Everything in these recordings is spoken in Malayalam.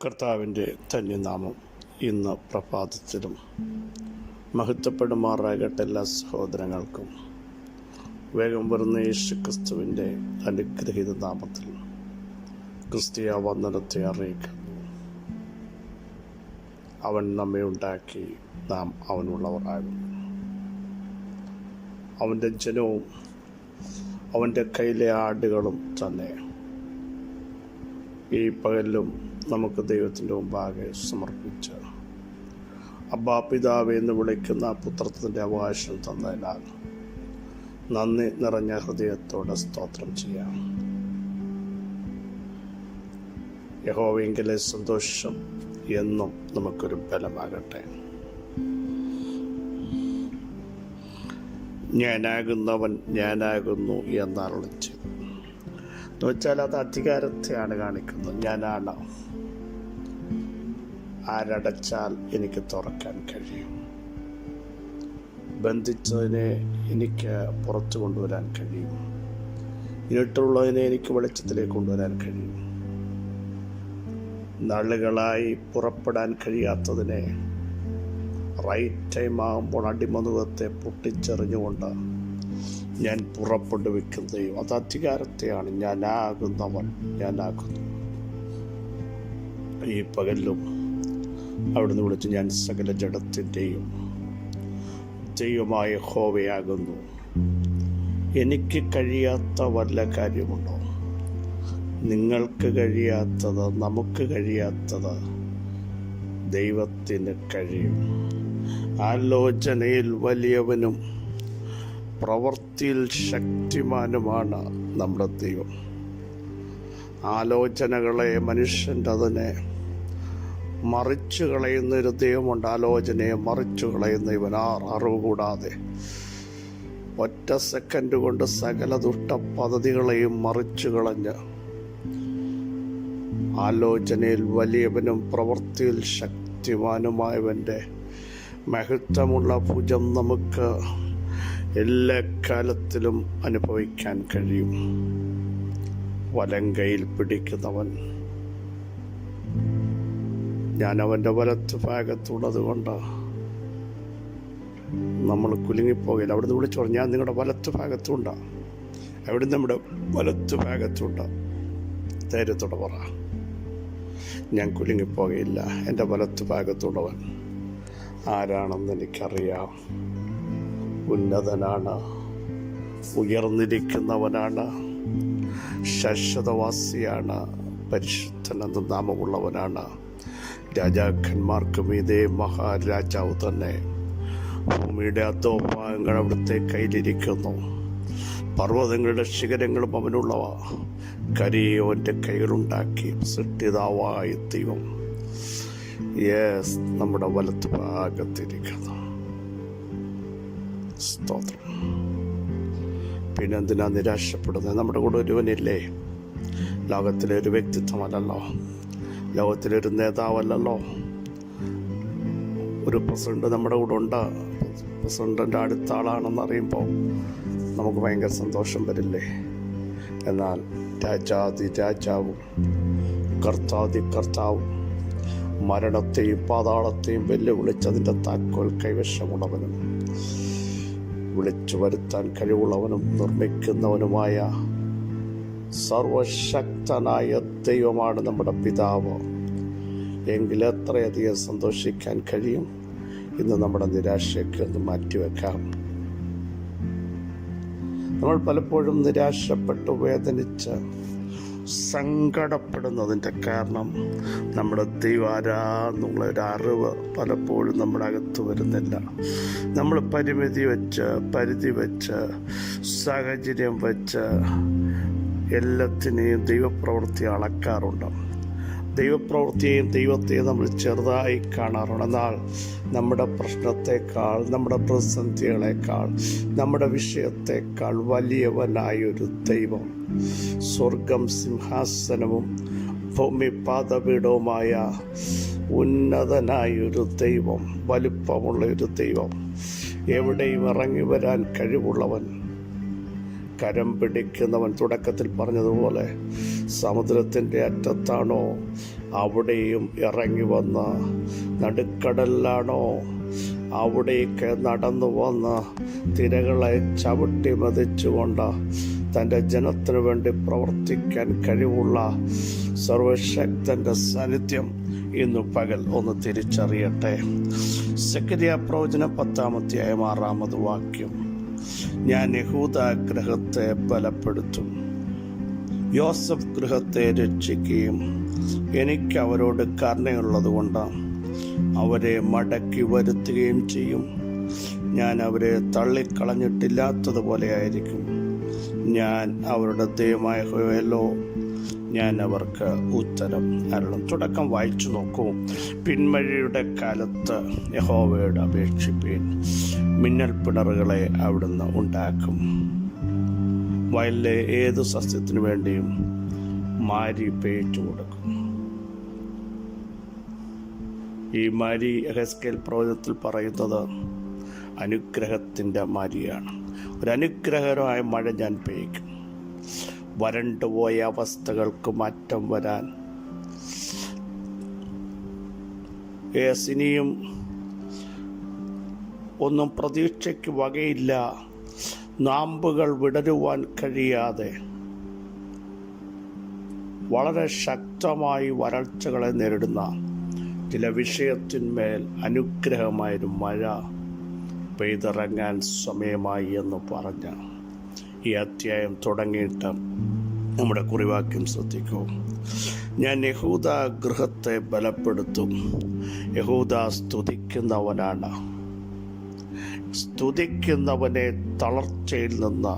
കർത്താവിൻ്റെ ധന്യനാമം ഇന്ന് പ്രഭാതത്തിലും മഹത്വപ്പെടുമാറാകട്ടെ. എല്ലാ സഹോദരങ്ങൾക്കും വേഗം വരുന്ന യേശുക്രിസ്തുവിൻ്റെ അനുഗ്രഹീത നാമത്തിൽ ക്രിസ്തീയ വന്ദനത്തെ അറിയിക്കുന്നു. അവൻ നമ്മെ ഉണ്ടാക്കി, നാം അവനുള്ളവരാകുന്നു. അവൻ്റെ ജനവും അവൻ്റെ കയ്യിലെ ആടുകളും തന്നെ. ഈ പകലിലും നമുക്ക് ദൈവത്തിൻ്റെ മുമ്പാകെ സമർപ്പിച്ച് അബ്ബാ പിതാവേ എന്ന് വിളിക്കുന്ന പുത്രത്തിൻ്റെ അവകാശം തന്നതിനാൽ നന്ദി നിറഞ്ഞ ഹൃദയത്തോടെ സ്തോത്രം ചെയ്യാം. യഹോവയെങ്കിലെ സന്തോഷം എന്നും നമുക്കൊരു ബലമാകട്ടെ. ഞാനാകുന്നവൻ ഞാനാകുന്നു എന്നറിയിച്ചു എന്ന് വെച്ചാൽ അത് അധികാരത്തെയാണ് കാണിക്കുന്നത്. ഞാനാണ്. ആരടച്ചാൽ എനിക്ക് തുറക്കാൻ കഴിയും. ബന്ധിച്ചതിനെ എനിക്ക് പുറത്തു കൊണ്ടുവരാൻ കഴിയും. ഇരുട്ടുള്ളതിനെ എനിക്ക് വെളിച്ചത്തിലേക്ക് കൊണ്ടുവരാൻ കഴിയും. നാളുകളായി പുറപ്പെടാൻ കഴിയാത്തതിനെ റൈറ്റ് ടൈം ആകുമ്പോൾ അടിമനുഖത്തെ പൊട്ടിച്ചെറിഞ്ഞുകൊണ്ട് ഞാൻ പുറപ്പെട്ടു വെക്കുന്നതും അത് അധികാരത്തെയാണ്. ഞാനാകുന്നവൻ ഞാനാകുന്നു. ഈ പകലിലും അവിടുന്ന് വിളിച്ച് ഞാൻ സകല ജഡത്തിൻ്റെയും ദൈവമായ യഹോവയാകുന്നു. എനിക്ക് കഴിയാത്ത വല്ല കാര്യമുണ്ടോ? നിങ്ങൾക്ക് കഴിയാത്തത്, നമുക്ക് കഴിയാത്തത് ദൈവത്തിന് കഴിയും. ആലോചനയിൽ വലിയവനും പ്രവൃത്തിയിൽ ശക്തിമാനുമാണ് നമ്മുടെ ദൈവം. ആലോചനകളെ മനുഷ്യൻ്റെ അതിനെ മറിച്ചു കളയുന്നൊരു ദൈവമുണ്ട്. ആലോചനയെ മറിച്ചു കളയുന്ന ഇവൻ അറിവ് കൂടാതെ ഒറ്റ സെക്കൻഡ് കൊണ്ട് സകല ദുഷ്ട പദ്ധതികളെയും മറിച്ചു കളഞ്ഞ് ആലോചനയിൽ വലിയവനും പ്രവൃത്തിയിൽ ശക്തിമാനുമായവൻ്റെ മഹത്വമുള്ള ഭുജം നമുക്ക് എല്ലാ കാലത്തിലും അനുഭവിക്കാൻ കഴിയും. വലം കയ്യിൽ പിടിക്കുന്നവൻ, ഞാൻ അവൻ്റെ വലത്ത് ഭാഗത്തുള്ളത് കൊണ്ട് നമ്മൾ കുലുങ്ങിപ്പോകില്ല. അവിടുന്ന് വിളിച്ചു പറഞ്ഞു, ഞാൻ നിങ്ങളുടെ വലത്ത് ഭാഗത്തുണ്ട്. അവിടെ നമ്മുടെ വലത്ത് ഭാഗത്തുണ്ട്. ധൈര്യത്തോടെ പറ, ഞാൻ കുലുങ്ങിപ്പോകയില്ല. എൻ്റെ വലത്ത് ഭാഗത്തുള്ളവൻ ആരാണെന്ന് എനിക്കറിയാം. ഉന്നതനാണ്, ഉയർന്നിരിക്കുന്നവനാണ്, ശാശ്വതവാസിയാണ്, പരിശുദ്ധനെന്ന നാമമുള്ളവനാണ്. രാജാക്കന്മാർക്ക് മീതെ മഹാരാജാവ് തന്നെ. ഭൂമിയുടെ അധോഭാഗങ്ങൾ അവിടുത്തെ കയ്യിലിരിക്കുന്നു. പർവ്വതങ്ങളുടെ ശിഖരങ്ങളും അവനുള്ളവ. കരിയവൻ്റെ കൈകളുണ്ടാക്കി സൃഷ്ടിതാവായ ദൈവം നമ്മുടെ വലത്ത് ഭാഗത്തിരിക്കുന്നു. സ്തോത്രം. പിന്നെന്തിനാ നിരാശപ്പെടുന്നത്? നമ്മുടെ കൂടെ ഒരുവനില്ലേ? ലോകത്തിലെ ഒരു വ്യക്തിത്വമല്ലല്ലോ, ലോകത്തിലെ ഒരു നേതാവല്ലല്ലോ. ഒരു പ്രസിഡന്റ് നമ്മുടെ കൂടെ ഉണ്ട്. പ്രസിഡന്റിൻ്റെ അടുത്ത ആളാണെന്ന് അറിയുമ്പോൾ നമുക്ക് ഭയങ്കര സന്തോഷം വരില്ലേ? എന്നാൽ രാജാതി രാജാവും കർത്താതി കർത്താവും മരണത്തെയും പാതാളത്തെയും വെല്ലുവിളിച്ചതിൻ്റെ താക്കോൽ കൈവശമുള്ളവനും വിളിച്ചു വരുത്താൻ കഴിവുള്ളവനും നിർമ്മിക്കുന്നവനുമായ സർവശക്തനായ ദൈവമാണ് നമ്മുടെ പിതാവ്. എങ്കിൽ എത്രയധികം സന്തോഷിക്കാൻ കഴിയും. ഇന്ന് നമ്മുടെ നിരാശയ്ക്ക് ഒന്ന് മാറ്റിവെക്കാം. നമ്മൾ പലപ്പോഴും നിരാശപ്പെട്ട് വേദനിച്ച് സങ്കടപ്പെടുന്നതിൻ്റെ കാരണം നമ്മുടെ ദൈവം ആരാന്നുള്ള ഒരു അറിവ് പലപ്പോഴും നമ്മുടെ അകത്ത് വരുന്നില്ല. നമ്മൾ പരിധി വെച്ച് സാഹചര്യം വെച്ച് എല്ലാത്തിനെയും ദൈവപ്രവൃത്തി അളക്കാറുണ്ട്. ദൈവപ്രവൃത്തിയെയും ദൈവത്തെയും നമ്മൾ ചെറുതായി കാണാറുണ്ട്. എന്നാൽ നമ്മുടെ പ്രശ്നത്തെക്കാൾ, നമ്മുടെ പ്രതിസന്ധികളെക്കാൾ, നമ്മുടെ വിഷയത്തെക്കാൾ വലിയവനായൊരു ദൈവം, സ്വർഗം സിംഹാസനവും ഭൂമി പാദപീഠവുമായ ഉന്നതനായൊരു ദൈവം, വലുപ്പമുള്ളൊരു ദൈവം, എവിടെയും ഇറങ്ങി വരാൻ കഴിവുള്ളവൻ, കരം പിടിക്കുന്നവൻ. തുടക്കത്തിൽ പറഞ്ഞതുപോലെ സമുദ്രത്തിൻ്റെ അറ്റത്താണോ അവിടെയും ഇറങ്ങി വന്ന്, നടുക്കടലിലാണോ അവിടേക്ക് നടന്നു വന്ന് തിരകളെ ചവിട്ടി മതിച്ചുകൊണ്ട് തൻ്റെ ജനത്തിനു വേണ്ടി പ്രവർത്തിക്കാൻ കഴിവുള്ള സർവശക്തൻ്റെ സാന്നിധ്യം ഇന്ന് പകൽ ഒന്ന് തിരിച്ചറിയട്ടെ. സെഖര്യാ പ്രവചനം 10-6 ഞാൻ യഹൂദ ഗൃഹത്തെ ബലപ്പെടുത്തും, യോസഫ് ഗൃഹത്തെ രക്ഷിക്കുകയും എനിക്ക് അവരോട് കരുണയുള്ളതുകൊണ്ട് അവരെ മടക്കി വരുത്തുകയും ചെയ്യും. ഞാൻ അവരെ തള്ളിക്കളഞ്ഞിട്ടില്ലാത്തതുപോലെ ആയിരിക്കും. ഞാൻ അവരുടെ ദൈവമായ യഹോവയല്ലോ, ഞാൻ അവർക്ക് ഉത്തരം അരുളും. തുടക്കം വായിച്ചു നോക്കൂ. പിന്മഴയുടെ കാലത്ത് യഹോവയോട് അപേക്ഷിപ്പീൻ, മിന്നൽ പിണറുകളെ അവിടുന്ന് ഉണ്ടാക്കും. വയലിലെ ഏതു സസ്യത്തിനു വേണ്ടിയും മാരി പേച്ചു കൊടുക്കും. ഈ മാരി യെഹെസ്കേൽ പ്രവചനത്തിൽ പറയുന്നത് അനുഗ്രഹത്തിൻ്റെ മാരിയാണ്. ഒരു അനുഗ്രഹകരമായ മഴ ഞാൻ പെയ്ക്കും. വരണ്ടുപോയ അവസ്ഥകൾക്ക് മാറ്റം വരാൻ ഇനിയും ഒന്നും പ്രതീക്ഷയ്ക്ക് വകയില്ല. നാമ്പുകൾ വിടരുവാൻ കഴിയാതെ വളരെ ശക്തമായി വരൾച്ചകളെ നേരിടുന്ന ചില വിഷയത്തിന്മേൽ അനുഗ്രഹമായൊരു മഴ പെയ്തിറങ്ങാൻ സമയമായി എന്ന് പറഞ്ഞ ഈ അധ്യായം തുടങ്ങിയിട്ട് നമ്മുടെ കുറിവാക്യം ശ്രദ്ധിക്കൂ. ഞാൻ യഹൂദ ഗൃഹത്തെ ബലപ്പെടുത്തും. യഹൂദ സ്തുതിക്കുന്നവനാണ്. സ്തുതിക്കുന്നവനെ തളർച്ചയിൽ നിന്ന്,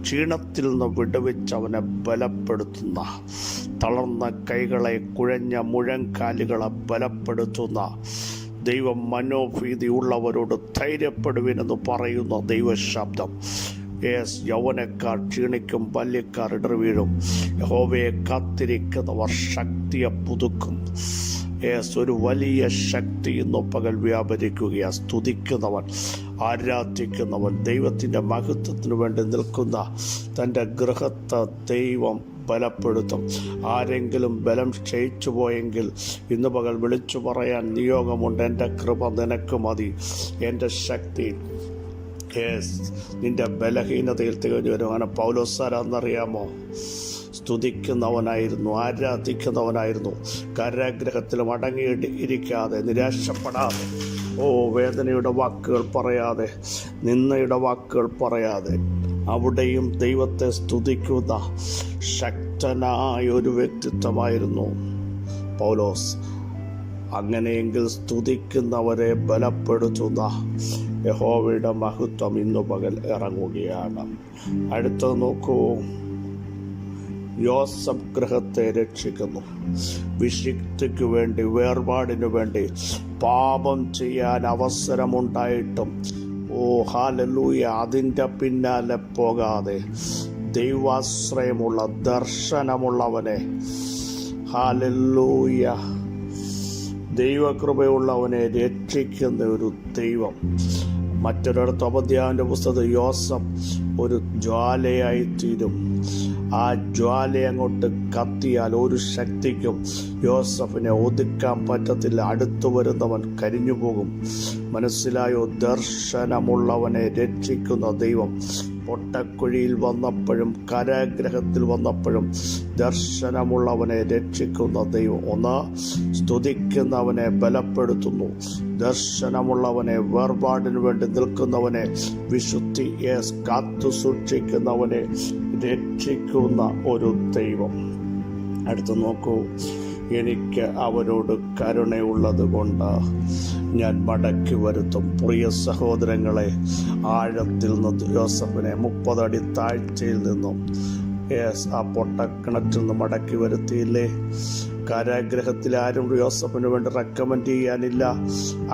ക്ഷീണത്തിൽ നിന്ന് വിടുവിച്ചവനെ ബലപ്പെടുത്തുന്ന, തളർന്ന കൈകളെ, കുഴഞ്ഞ മുഴങ്കാലുകളെ ബലപ്പെടുത്തുന്ന ദൈവം മനോഭീതി ഉള്ളവരോട് ധൈര്യപ്പെടുവിനെന്ന് പറയുന്ന ദൈവശബ്ദം. യൗവനക്കാർ ക്ഷീണിക്കും, ബാല്യക്കാർ ഇടറി വീഴും. യഹോവയെ കാത്തിരിക്കുന്നവർ ശക്തിയെ പുതുക്കും. ഒരു വലിയ ശക്തി ഇന്നു പകൽ വ്യാപരിക്കുകയാണ്. സ്തുതിക്കുന്നവൻ, ആരാധിക്കുന്നവൻ, ദൈവത്തിൻ്റെ മഹത്വത്തിനു വേണ്ടി നിൽക്കുന്ന തൻ്റെ ഗൃഹത്തെ ദൈവം ബലപ്പെടുത്തും. ആരെങ്കിലും ബലം ക്ഷയിച്ചു പോയെങ്കിൽ ഇന്ന് പകൽ വിളിച്ചു പറയാൻ നിയോഗമുണ്ട്. എൻ്റെ കൃപ നിനക്ക് മതി, എൻ്റെ ശക്തി നിന്റെ ബലഹീനതയിൽ തികഞ്ഞു വരുവാണ്. പൗലോസാരാന്നറിയാമോ? സ്തുതിക്കുന്നവനായിരുന്നു, ആരാധിക്കുന്നവനായിരുന്നു. കാരാഗ്രഹത്തിൽ അടങ്ങിയിരിക്കാതെ, നിരാശപ്പെടാതെ, വേദനയുടെ വാക്കുകൾ പറയാതെ, നിന്ദയുടെ വാക്കുകൾ പറയാതെ അവിടെയും ദൈവത്തെ സ്തുതിക്കുന്ന ശക്തനായ ഒരു വ്യക്തിത്വമായിരുന്നു പൗലോസ്. അങ്ങനെയെങ്കിൽ സ്തുതിക്കുന്നവരെ ബലപ്പെടുത്തുന്ന യഹോവയുടെ മഹത്വം ഇന്നു പകൽ ഇറങ്ങുകയാണ്. അടുത്തത് നോക്കൂ. യോസഫ് ഗൃഹത്തെ രക്ഷിക്കുന്നു. വിശുദ്ധിക്ക് വേണ്ടി, വേർപാടിനു വേണ്ടി പാപം ചെയ്യാൻ അവസരമുണ്ടായിട്ടും ഹല്ലേലൂയ, അതിൻ്റെ പിന്നാലെ പോകാതെ ദൈവാശ്രയമുള്ള, ദർശനമുള്ളവനെ, ഹല്ലേലൂയ, ദൈവകൃപയുള്ളവനെ രക്ഷിക്കുന്ന ഒരു ദൈവം. മറ്റൊരിടത്ത് ഉപദ്യാവിൻ്റെ പുസ്തകത്തിൽ യോസഫ് ഒരു ജ്വാലയായി തീരും. ആ ജ്വാല അങ്ങോട്ട് കത്തിയാൽ ഒരു ശക്തിക്കും യോസഫിനെ ഒതുക്കാൻ പറ്റത്തില്ല. അടുത്തു വരുന്നവൻ കരിഞ്ഞു പോകും. മനസ്സിലായോ? ദർശനമുള്ളവനെ രക്ഷിക്കുന്ന ദൈവം. പൊട്ടക്കുഴിയിൽ വന്നപ്പോഴും കാരാഗ്രഹത്തിൽ വന്നപ്പോഴും ദർശനമുള്ളവനെ രക്ഷിക്കുന്ന ദൈവം. ഒന്ന്, സ്തുതിക്കുന്നവനെ ബലപ്പെടുത്തുന്നു. ദർശനമുള്ളവനെ, വേർപാടിനു വേണ്ടി നിൽക്കുന്നവനെ, വിശുദ്ധിയെ കാത്തു സൂക്ഷിക്കുന്നവനെ രക്ഷിക്കുന്ന ഒരു ദൈവം. അടുത്ത് നോക്കൂ. എനിക്ക് അവരോട് കരുണയുള്ളത് കൊണ്ട് ഞാൻ മടക്കി വരുത്തും. പ്രിയ സഹോദരങ്ങളെ, ആഴത്തിൽ നിന്ന് യോസഫിനെ 30 അടി താഴ്ചയിൽ നിന്നും ആ പൊട്ടക്കിണറ്റിൽ നിന്ന് മടക്കി വരുത്തിയില്ലേ? കാരാഗ്രഹത്തിൽ ആരും യോസഫിന് വേണ്ടി റെക്കമെൻഡ് ചെയ്യാനില്ല.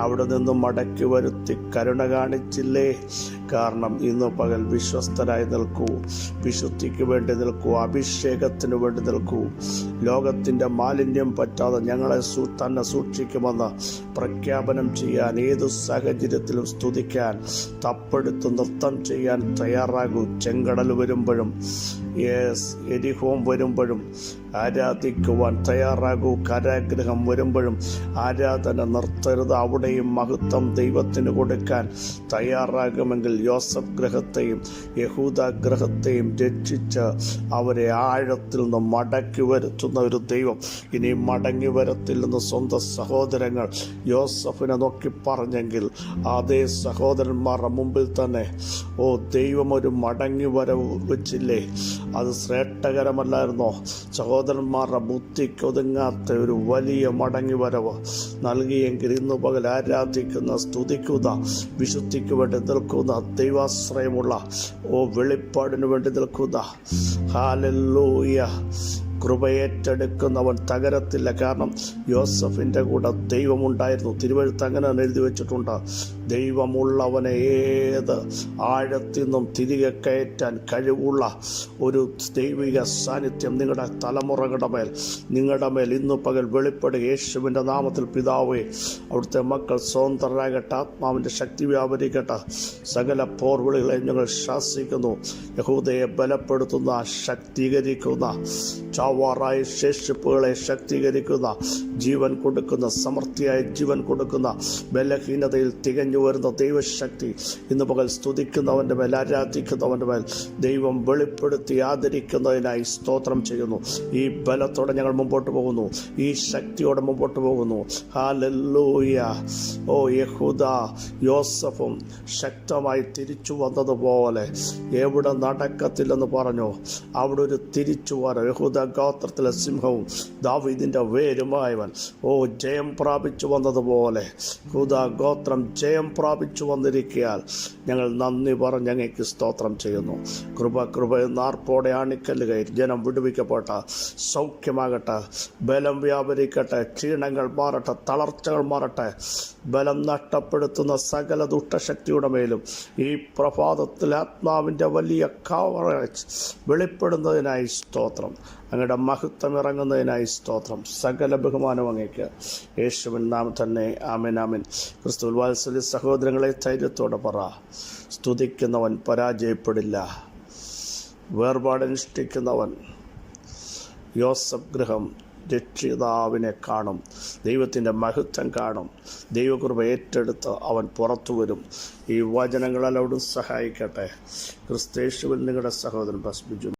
അവിടെ നിന്നും മടക്കി വരുത്തി കരുണ കാണിച്ചില്ലേ? കാരണം ഇന്ന് പകൽ വിശ്വസ്തരായി നിൽക്കൂ, വിശുദ്ധിക്ക് വേണ്ടി നിൽക്കൂ, അഭിഷേകത്തിന് വേണ്ടി നിൽക്കൂ. ലോകത്തിൻ്റെ മാലിന്യം പറ്റാതെ ഞങ്ങളെ തന്നെ സൂക്ഷിക്കുമെന്ന് പ്രഖ്യാപനം ചെയ്യാൻ, ഏതു സാഹചര്യത്തിലും സ്തുതിക്കാൻ, തപ്പെടുത്ത് നൃത്തം ചെയ്യാൻ തയ്യാറാകൂ. ചെങ്കടൽ വരുമ്പോഴും എരിഹോം വരുമ്പോഴും ആരാധിക്കുവാൻ തയ്യാറാകൂ. കാരാഗ്രഹം വരുമ്പോഴും ആരാധന നിർത്തരുത്. അവിടെയും മഹത്വം ദൈവത്തിന് കൊടുക്കാൻ തയ്യാറാകുമെങ്കിൽ യോസഫ് ഗ്രഹത്തെയും യഹൂദ ഗ്രഹത്തെയും രക്ഷിച്ച് അവരെ ആഴത്തിൽ നിന്ന് മടക്കി വരുത്തുന്ന ഒരു ദൈവം ഇനി മടങ്ങി വരത്തില്ലെന്ന് സ്വന്തം സഹോദരങ്ങൾ യോസഫിനെ നോക്കി പറഞ്ഞെങ്കിൽ അതേ സഹോദരന്മാരുടെ മുമ്പിൽ തന്നെ ദൈവം ഒരു മടങ്ങി വരവ് വെച്ചില്ലേ? അത് ശ്രേഷ്ഠകരമല്ലായിരുന്നോ? സഹോദരന്മാരുടെ ബുദ്ധിക്കൊതുങ്ങാത്ത ഒരു വലിയ മടങ്ങി വരവ് നൽകിയെങ്കിൽ ഇന്ന് പകൽ ആരാധിക്കുന്ന, സ്തുതിക്കുന്ന, വിശുദ്ധിക്ക് വേണ്ടി നിൽക്കുന്ന, ദൈവാശ്രയമുള്ള വെളിപ്പാടിന് വേണ്ടി നിൽക്കുന്ന, ഹല്ലേലൂയ, കൃപയേറ്റെടുക്കുന്നവൻ തകരത്തില്ല. കാരണം യോസഫിൻ്റെ കൂടെ ദൈവമുണ്ടായിരുന്നു. തിരുവെഴുത്ത് അങ്ങനെ എഴുതി വെച്ചിട്ടുണ്ട്. ദൈവമുള്ളവനെ ഏത് ആഴത്തിൽ നിന്നും തിരികെ കയറ്റാൻ കഴിവുള്ള ഒരു ദൈവിക സാന്നിധ്യം നിങ്ങളുടെ തലമുറകളുടെ മേൽ, നിങ്ങളുടെ മേൽ ഇന്ന് പകൽ വെളിപ്പെടുക. യേശുവിൻ്റെ നാമത്തിൽ പിതാവേ, അവിടുത്തെ മക്കൾ സ്വതന്ത്രരാകട്ടെ, ആത്മാവിൻ്റെ ശക്തി വ്യാപരിക്കട്ടെ. സകല പോർവിളികളെ ഞങ്ങൾ ശാസിക്കുന്നു. യഹൂദയെ ബലപ്പെടുത്തുന്ന, ശക്തീകരിക്കുന്ന, ചാവാറായ ശേഷിപ്പുകളെ ശക്തീകരിക്കുന്ന, ജീവൻ കൊടുക്കുന്ന, സമൃദ്ധിയായ ജീവൻ കൊടുക്കുന്ന, ബലഹീനതയിൽ തികഞ്ഞു വരുന്ന ദൈവശക്തി ഇന്ന് പകൽ സ്തുതിക്കുന്നവൻ്റെ മേൽ, ആരാധിക്കുന്നവൻ്റെ മേൽ ദൈവം വെളിപ്പെടുത്തി ആദരിക്കുന്നതിനായി സ്തോത്രം ചെയ്യുന്നു. ഈ ബലത്തോടെ ഞങ്ങൾ മുമ്പോട്ട് പോകുന്നു, ഈ ശക്തിയോടെ മുമ്പോട്ട് പോകുന്നു. ഹല്ലേലൂയ. യഹൂദ യോസഫും ശക്തമായി തിരിച്ചു വന്നതുപോലെ എവിടെ നടക്കത്തില്ലെന്ന് പറഞ്ഞു അവിടെ ഒരു തിരിച്ചുവരവ്. യഹൂദ ഗോത്രത്തിലെ സിംഹവും ദാവീദിൻ്റെ വേരുമായവൻ ജയം പ്രാപിച്ചു വന്നതുപോലെ യഹൂദ ഗോത്രം ജയം പ്രാപിച്ചു വന്നിരിക്കാൻ ഞങ്ങൾ നന്ദി പറഞ്ഞ് അങ്ങേക്ക് സ്തോത്രം ചെയ്യുന്നു. കൃപ നാർപ്പോടെ ആണിക്കല്ല് കയറി ജനം വിടുവിക്കപ്പെട്ട, സൗഖ്യമാകട്ടെ, ബലം വ്യാപരിക്കട്ടെ, ക്ഷീണങ്ങൾ മാറട്ടെ, തളർച്ചകൾ മാറട്ടെ. ബലം നഷ്ടപ്പെടുത്തുന്ന സകല ദുഷ്ടശക്തിയുടെ മേലും ഈ പ്രഭാതത്തിൽ ആത്മാവിൻ്റെ വലിയ കവറേജ് വെളിപ്പെടുന്നതിനായി സ്തോത്രം. അങ്ങയുടെ മഹത്വം ഇറങ്ങുന്നതിനായി സ്തോത്രം. സകല ബഹുമാനം അങ്ങേക്ക് യേശുവിൻ നാമം തന്നെ. ആമേൻ, ആമേൻ. ക്രിസ്തുവിൽ വാത്സല്യ സഹോദരങ്ങളെ ധൈര്യത്തോടെ പറ, സ്തുതിക്കുന്നവൻ പരാജയപ്പെടില്ല. വേർപാടനുഷ്ഠിക്കുന്നവൻ യോസഫ് ഗൃഹം രക്ഷിതാവിനെ കാണും, ദൈവത്തിൻ്റെ മഹത്വം കാണും, ദൈവകൃപ ഏറ്റെടുത്ത് അവൻ പുറത്തു വരും. ഈ വചനങ്ങളെല്ലാം സഹായിക്കട്ടെ. ക്രിസ്തയേശുവിൽ നിങ്ങളുടെ സഹോദരൻ ബിജു.